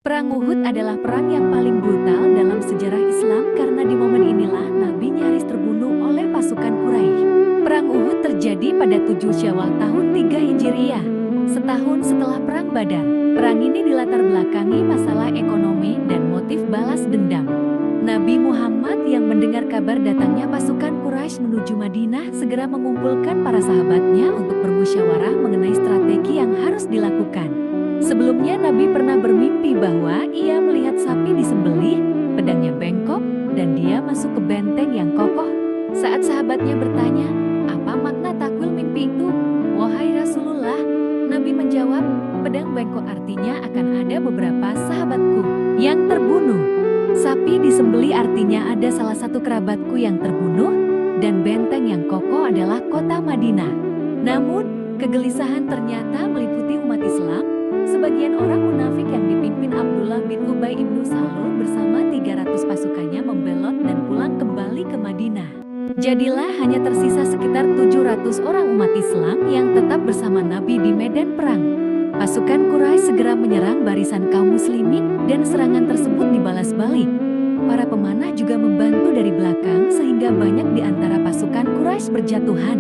Perang Uhud adalah perang yang paling brutal dalam sejarah Islam karena di momen inilah Nabi nyaris terbunuh oleh pasukan Quraisy. Perang Uhud terjadi pada 7 Syawal tahun 3 Hijriah, setahun setelah Perang Badar. Perang ini dilatar belakangi masalah ekonomi dan motif balas dendam. Nabi Muhammad yang mendengar kabar datangnya pasukan Quraisy menuju Madinah segera mengumpulkan para sahabatnya untuk bermusyawarah mengenai strategi yang harus dilakukan. Sebelumnya Nabi pernah bermimpi bahwa ia melihat sapi disembelih, pedangnya bengkok, dan dia masuk ke benteng yang kokoh. Saat sahabatnya bertanya, apa makna takwil mimpi itu? Wahai Rasulullah, Nabi menjawab, pedang bengkok artinya akan ada beberapa sahabatku yang terbunuh. Sapi disembelih artinya ada salah satu kerabatku yang terbunuh, dan benteng yang kokoh adalah kota Madinah. Namun, kegelisahan ternyata meliputi umat Islam. Sebagian orang munafik yang dipimpin Abdullah bin Ubay ibnu Salul bersama 300 pasukannya membelot dan pulang kembali ke Madinah. Jadilah hanya tersisa sekitar 700 orang umat Islam yang tetap bersama Nabi di medan perang. Pasukan Quraisy segera menyerang barisan kaum muslimin dan serangan tersebut dibalas balik. Para pemanah juga membantu dari belakang sehingga banyak di antara pasukan Quraisy berjatuhan.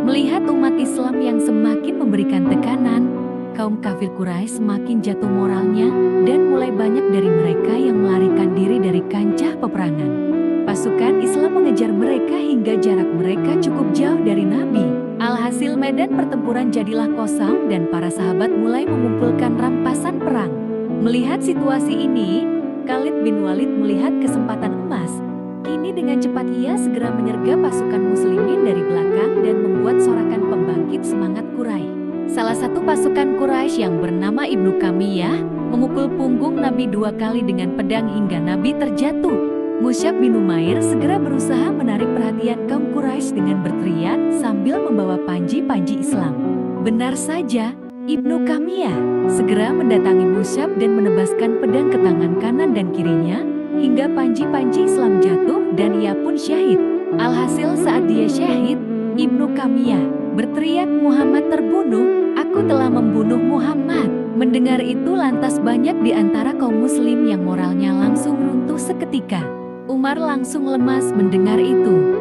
Melihat umat Islam yang semakin memberikan tekanan, kaum kafir Quraisy semakin jatuh moralnya dan mulai banyak dari mereka yang melarikan diri dari kancah peperangan. Pasukan Islam mengejar mereka hingga jarak mereka cukup jauh dari Nabi. Alhasil medan pertempuran jadilah kosong dan para sahabat mulai mengumpulkan rampasan perang. Melihat situasi ini, Khalid bin Walid melihat kesempatan emas. Kini dengan cepat ia segera menyergap pasukan muslimin dari belakang dan membuat sorakan pembangkit semangat Quraisy. Salah satu pasukan Quraisy yang bernama Ibnu Kamiyah memukul punggung Nabi 2 kali dengan pedang hingga Nabi terjatuh. Musyab bin Umair segera berusaha menarik perhatian kaum Quraisy dengan berteriak sambil membawa panji-panji Islam. Benar saja, Ibnu Kamiyah segera mendatangi Musyab dan menebaskan pedang ke tangan kanan dan kirinya hingga panji-panji Islam jatuh dan ia pun syahid. Alhasil saat dia syahid, Ibnu Kamiyah berteriak, Muhammad terbunuh, aku telah membunuh Muhammad. Mendengar itu lantas banyak di antara kaum muslim yang moralnya langsung runtuh seketika. Umar langsung lemas mendengar itu.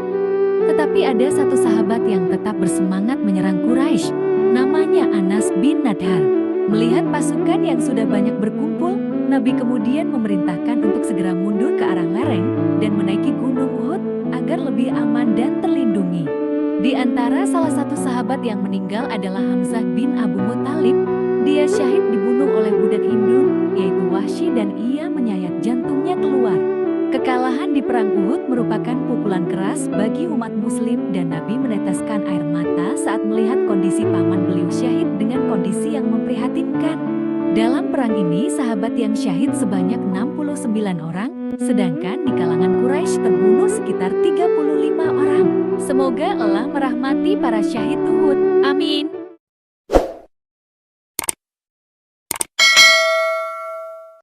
Tetapi ada satu sahabat yang tetap bersemangat menyerang Quraisy. Namanya Anas bin Nadhar. Melihat pasukan yang sudah banyak berkumpul, Nabi kemudian memerintahkan untuk segera mundur ke arah lereng dan menaiki gunung Uhud agar lebih aman dan terlindungi. Di antara salah satu sahabat yang meninggal adalah Hamzah bin Abu Muthalib. Dia syahid dibunuh oleh budak Hindun, yaitu Wahsy, dan ia menyayat jantungnya keluar. Kekalahan di Perang Uhud merupakan pukulan keras bagi umat muslim dan Nabi meneteskan air mata saat melihat kondisi paman beliau syahid dengan kondisi yang memprihatinkan. Dalam perang ini sahabat yang syahid sebanyak 69 orang, sedangkan di kalangan Quraisy terbunuh sekitar 35 orang. Semoga Allah merahmati para syahid Uhud. Amin.